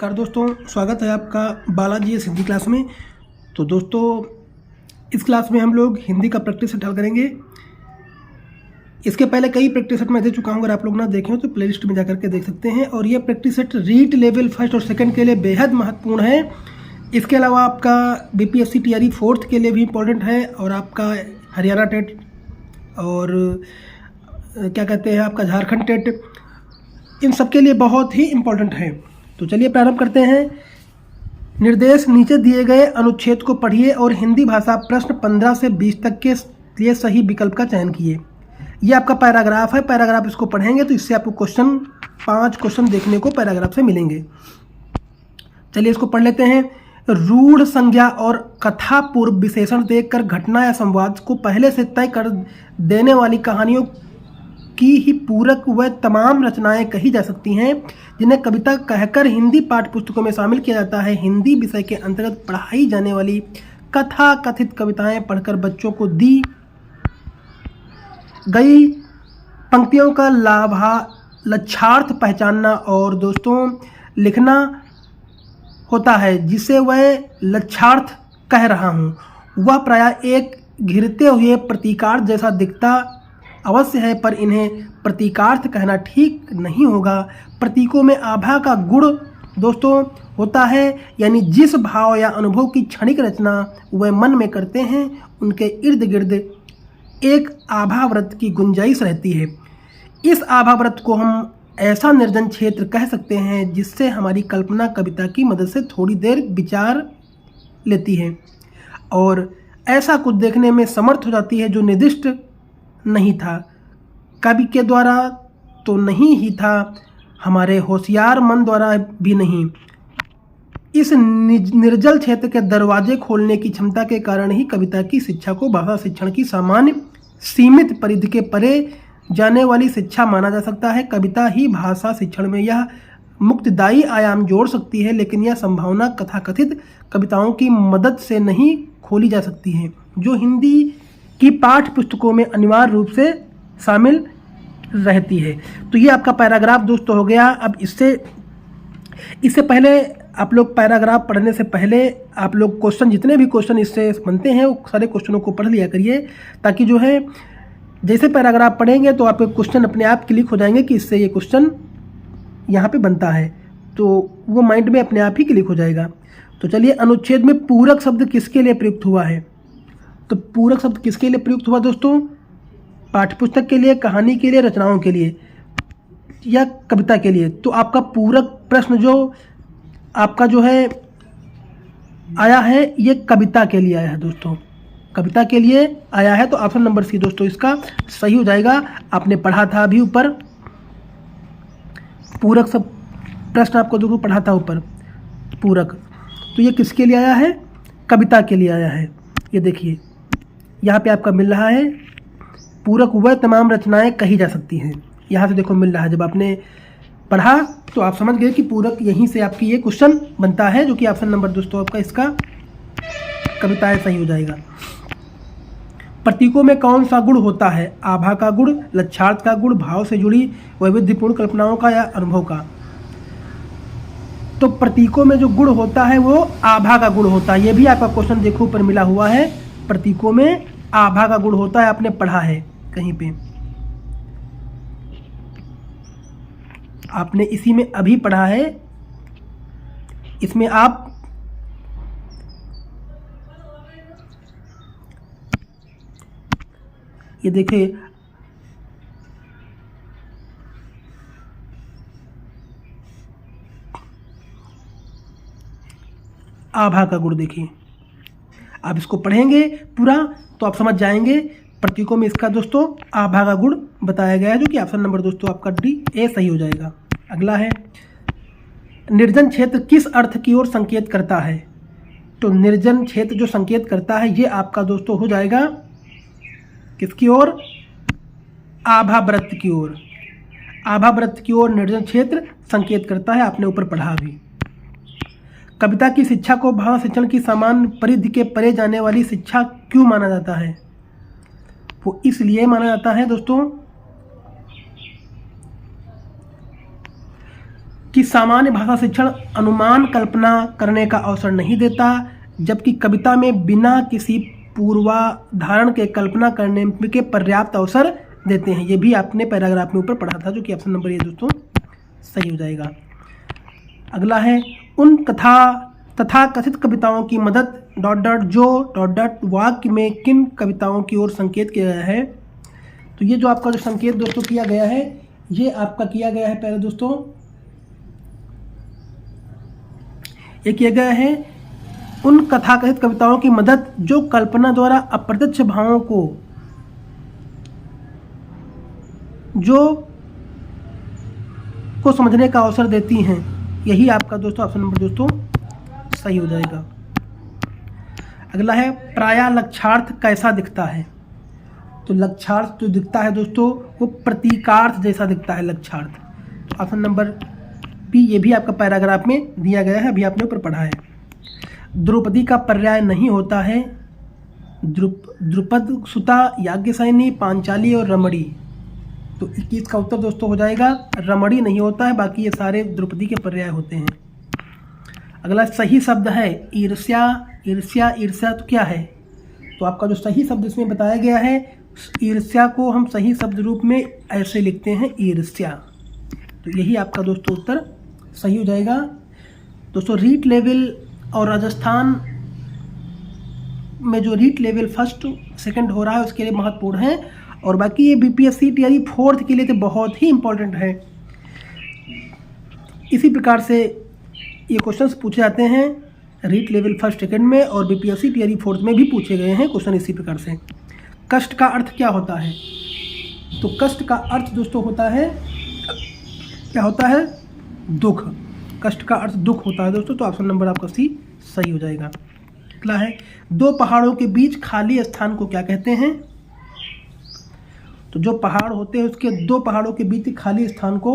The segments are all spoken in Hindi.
नमस्कार दोस्तों, स्वागत है आपका बालाजी एस हिंदी क्लास में। तो दोस्तों, इस क्लास में हम लोग हिंदी का प्रैक्टिस सेट हल करेंगे। इसके पहले कई प्रैक्टिस सेट मैं दे चुका हूँ, अगर आप लोग ना देखें तो प्लेलिस्ट में जाकर के देख सकते हैं। और ये practice set REET level first और सेकंड के लिए बेहद महत्वपूर्ण है। इसके अलावा आपका बीपीएससी टीआरई फोर्थ के लिए भी इम्पोर्टेंट है, और आपका हरियाणा टेट और क्या कहते हैं आपका झारखंड टेट, इन सब के लिए बहुत ही इम्पोर्टेंट है। तो चलिए प्रारंभ करते हैं। निर्देश नीचे दिए गए अनुच्छेद को पढ़िए और हिंदी भाषा प्रश्न 15 से 20 तक के लिए सही विकल्प का चयन कीजिए। ये आपका पैराग्राफ है। पैराग्राफ इसको पढ़ेंगे तो इससे आपको 5 क्वेश्चन देखने को पैराग्राफ से मिलेंगे। चलिए इसको पढ़ लेते हैं। रूढ़ संज्ञा और कथा पूर्व विशेषण देखकर घटना या संवाद को पहले से तय कर देने वाली कहानियों की ही पूरक व तमाम रचनाएं कही जा सकती हैं, जिन्हें कविता कहकर हिंदी पाठ्य पुस्तकों में शामिल किया जाता है। हिंदी विषय के अंतर्गत पढ़ाई जाने वाली कथा कथित कविताएं पढ़कर बच्चों को दी गई पंक्तियों का लक्षार्थ पहचानना और दोस्तों लिखना होता है, जिसे वह लक्षार्थ कह रहा हूँ वह प्रायः एक घिरते हुए प्रतीकार्थ जैसा दिखता अवश्य है, पर इन्हें प्रतीकार्थ कहना ठीक नहीं होगा। प्रतीकों में आभा का गुण दोस्तों होता है, यानी जिस भाव या अनुभव की क्षणिक रचना वह मन में करते हैं उनके इर्द गिर्द एक आभाव्रत की गुंजाइश रहती है। इस आभाव्रत को हम ऐसा निर्जन क्षेत्र कह सकते हैं जिससे हमारी कल्पना कविता की मदद से थोड़ी देर विचार लेती है और ऐसा कुछ देखने में समर्थ हो जाती है जो निर्दिष्ट नहीं था, कवि के द्वारा तो नहीं ही था, हमारे होशियार मन द्वारा भी नहीं। इस निर्जल क्षेत्र के दरवाजे खोलने की क्षमता के कारण ही कविता की शिक्षा को भाषा शिक्षण की सामान्य सीमित परिधि के परे जाने वाली शिक्षा माना जा सकता है। कविता ही भाषा शिक्षण में यह मुक्तिदायी आयाम जोड़ सकती है, लेकिन यह संभावना कथाकथित कविताओं की मदद से नहीं खोली जा सकती है, जो हिंदी की पाठ्य पुस्तकों में अनिवार्य रूप से शामिल रहती है। तो ये आपका पैराग्राफ दोस्तों हो गया। अब इससे पहले आप लोग पैराग्राफ पढ़ने से पहले आप लोग क्वेश्चन, जितने भी क्वेश्चन इससे बनते हैं वो सारे क्वेश्चनों को पढ़ लिया करिए, ताकि जो है जैसे पैराग्राफ पढ़ेंगे तो आपके क्वेश्चन अपने आप क्लिक हो जाएंगे कि इससे ये क्वेश्चन यहाँ पे बनता है, तो वो माइंड में अपने आप ही क्लिक हो जाएगा। तो चलिए, अनुच्छेद में पूरक शब्द किसके लिए प्रयुक्त हुआ है? तो पूरक शब्द किसके लिए प्रयुक्त हुआ दोस्तों? पाठ्यपुस्तक के लिए, कहानी के लिए, रचनाओं के लिए या कविता के लिए? तो आपका पूरक प्रश्न जो आपका जो है आया है, ये कविता के लिए आया है दोस्तों, कविता के लिए आया है। तो ऑप्शन नंबर सी दोस्तों इसका सही हो जाएगा। आपने पढ़ा था अभी ऊपर पूरक सब प्रश्न, आपको दोस्तों पढ़ा था ऊपर पूरक। तो ये किसके लिए आया है? कविता के लिए आया है। ये देखिए यहाँ पे आपका मिल रहा है, पूरक वह तमाम रचनाएं कही जा सकती हैं। यहाँ से देखो मिल रहा है। जब आपने पढ़ा तो आप समझ गए कि पूरक यहीं से आपकी ये क्वेश्चन बनता है, जो कि ऑप्शन नंबर दोस्तों आपका इसका कविताएं सही हो जाएगा। प्रतीकों में कौन सा गुण होता है? आभा का गुण, लक्षार्थ का गुण, भाव से जुड़ी वैविध्यपूर्ण कल्पनाओं का या अनुभव का? तो प्रतीकों में जो गुण होता है वो आभा का गुण होता है। ये भी आपका क्वेश्चन देखो ऊपर मिला हुआ है, प्रतीकों में आभा का गुण होता है। आपने पढ़ा है कहीं पे, आपने इसी में अभी पढ़ा है। इसमें आप ये देखिए, आभा का गुण देखिए, आप इसको पढ़ेंगे पूरा तो आप समझ जाएंगे। प्रतीकों में इसका दोस्तों आभा का गुण बताया गया है, जो कि ऑप्शन नंबर दोस्तों आपका डी ए सही हो जाएगा। अगला है, निर्जन क्षेत्र किस अर्थ की ओर संकेत करता है? तो निर्जन क्षेत्र जो संकेत करता है ये आपका दोस्तों हो जाएगा किसकी ओर? आभाव्रत की ओर। आभाव्रत की ओर निर्जन क्षेत्र संकेत करता है, आपने ऊपर पढ़ा भी। कविता की शिक्षा को भाषा शिक्षण की सामान्य परिधि के परे जाने वाली शिक्षा क्यों माना जाता है? वो इसलिए माना जाता है दोस्तों कि सामान्य भाषा शिक्षण अनुमान कल्पना करने का अवसर नहीं देता, जबकि कविता में बिना किसी पूर्वाधारण के कल्पना करने के पर्याप्त अवसर देते हैं। ये भी आपने पैराग्राफ में ऊपर पढ़ा था, जो कि ऑप्शन नंबर ये दोस्तों सही हो जाएगा। अगला है उन कथा तथा कथित कविताओं की मदद जो वाक्य में किन कविताओं की ओर संकेत किया गया है। तो ये जो आपका जो संकेत दोस्तों किया गया है, ये आपका किया गया है पहले दोस्तों, ये किया गया है उन कथाकथित कविताओं की मदद जो कल्पना द्वारा अप्रत्यक्ष भावों को समझने का अवसर देती हैं। यही आपका दोस्तों ऑप्शन नंबर दोस्तों सही हो जाएगा। अगला है प्रायः लक्षार्थ कैसा दिखता है। तो लक्षार्थ जो दिखता है दोस्तों वो प्रतीकार्थ जैसा दिखता है लक्षार्थ। तो ऑप्शन नंबर बी, ये भी आपका पैराग्राफ में दिया गया है, अभी आपने ऊपर पढ़ा है। द्रौपदी का पर्याय नहीं होता है द्रुपद, सुता, याज्ञसेनी, पांचाली और रमणी। तो 21 का उत्तर दोस्तों हो जाएगा रमणी नहीं होता है, बाकी ये सारे द्रौपदी के पर्याय होते हैं। अगला सही शब्द है ईर्ष्या। ईर्ष्या तो क्या है, तो आपका जो सही शब्द इसमें बताया गया है, ईर्ष्या को हम सही शब्द रूप में ऐसे लिखते हैं ईर्ष्या। तो यही आपका दोस्तों उत्तर सही हो जाएगा। दोस्तों रीट लेवल और राजस्थान में जो रीट लेवल फर्स्ट सेकंड हो रहा है उसके लिए महत्वपूर्ण है, और बाकी ये बीपीएससी टीआरई फोर्थ के लिए तो बहुत ही इंपॉर्टेंट है। इसी प्रकार से ये क्वेश्चंस पूछे जाते हैं रीट लेवल फर्स्ट सेकंड में, और बीपीएससी टीआरई फोर्थ में भी पूछे गए हैं क्वेश्चन इसी प्रकार से। कष्ट का अर्थ क्या होता है। तो कष्ट का अर्थ दोस्तों होता है, क्या होता है, दुख। कष्ट का अर्थ दुख होता है दोस्तों। तो ऑप्शन नंबर आपका सी सही हो जाएगा। अगला है दो पहाड़ों के बीच खाली स्थान को क्या कहते हैं। तो जो पहाड़ होते हैं उसके दो पहाड़ों के बीच खाली स्थान को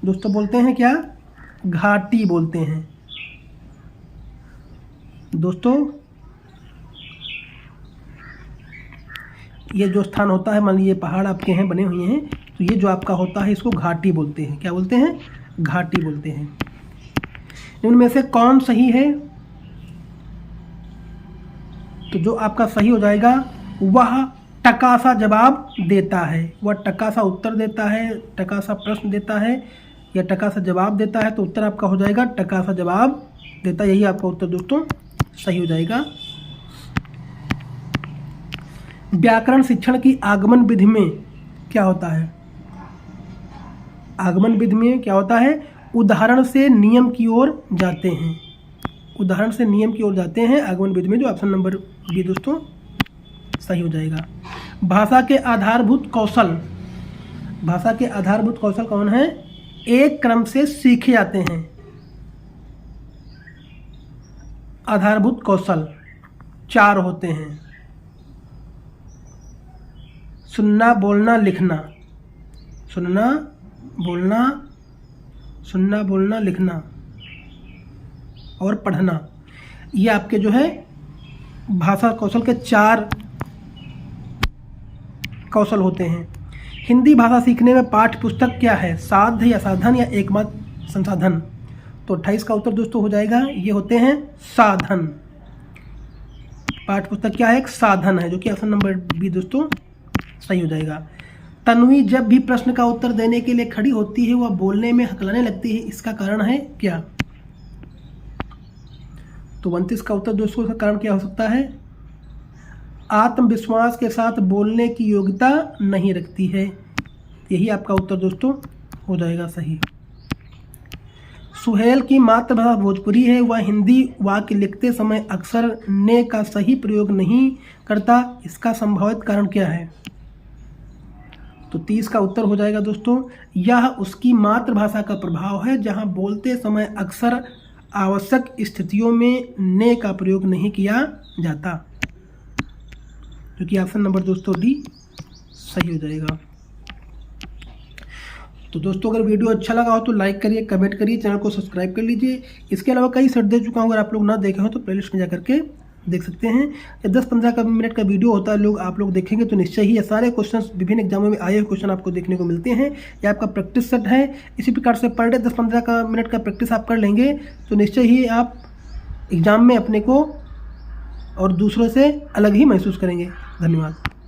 दोस्तों बोलते हैं क्या, घाटी बोलते हैं दोस्तों। ये जो स्थान होता है, मान लीजिए पहाड़ आपके हैं बने हुए हैं, तो ये जो आपका होता है इसको घाटी बोलते हैं। क्या बोलते हैं, घाटी बोलते हैं। इनमें से कौन सही है, तो जो आपका सही हो जाएगा वह टकासा जवाब देता है, वह टकासा उत्तर देता है, टकासा प्रश्न देता है या टकासा जवाब देता है। तो उत्तर आपका हो जाएगा टकासा जवाब देता है। यही आपका उत्तर दोस्तों सही हो जाएगा। व्याकरण शिक्षण की आगमन विधि में क्या होता है। आगमन विधि में क्या होता है, उदाहरण से नियम की ओर जाते हैं। उदाहरण से नियम की ओर जाते हैं आगमन विधि में, जो ऑप्शन नंबर बी दोस्तों सही हो जाएगा। भाषा के आधारभूत कौशल। भाषा के आधारभूत कौशल कौन है, एक क्रम से सीखे जाते हैं। आधारभूत कौशल 4 होते हैं, सुनना, बोलना, लिखना। सुनना, बोलना, लिखना और पढ़ना। ये आपके जो है भाषा कौशल के 4 कौशल होते हैं। हिंदी भाषा सीखने में पाठ्य पुस्तक क्या है, साध्य या साधन या एकमात्र संसाधन। तो 28 का उत्तर दोस्तों हो जाएगा, ये होते हैं साधन। पाठ्य पुस्तक क्या है, एक साधन है, जो कि ऑप्शन नंबर बी दोस्तों सही हो जाएगा। तन्वी जब भी प्रश्न का उत्तर देने के लिए खड़ी होती है वह बोलने में हकलाने लगती है, इसका कारण है क्या। तो 29 का उत्तर दोस्तों का कारण क्या हो सकता है, आत्मविश्वास के साथ बोलने की योग्यता नहीं रखती है। यही आपका उत्तर दोस्तों हो जाएगा सही। सुहेल की मातृभाषा भोजपुरी है, वह हिंदी वाक्य लिखते समय अक्सर ने का सही प्रयोग नहीं करता, इसका संभावित कारण क्या है। तो 30 का उत्तर हो जाएगा दोस्तों, यह उसकी मातृभाषा का प्रभाव है जहां बोलते समय अक्सर आवश्यक स्थितियों में ने का प्रयोग नहीं किया जाता, जो कि ऑप्शन नंबर दोस्तों डी सही हो जाएगा। तो दोस्तों अगर वीडियो अच्छा लगा हो तो लाइक करिए, कमेंट करिए, चैनल को सब्सक्राइब कर लीजिए। इसके अलावा कई सेट दे चुका हूँ, अगर आप लोग ना देखे हो तो प्लेलिस्ट में जा करके देख सकते हैं। ये 10-15 मिनट का वीडियो होता है, आप लोग देखेंगे तो निश्चय ही ये सारे क्वेश्चंस विभिन्न एग्जामों में आए हुए क्वेश्चन आपको देखने को मिलते हैं। ये आपका प्रैक्टिस सेट है। इसी प्रकार से पर डे 10-15 मिनट का प्रैक्टिस आप कर लेंगे तो निश्चय ही आप एग्ज़ाम में अपने को और दूसरों से अलग ही महसूस करेंगे। धन्यवाद।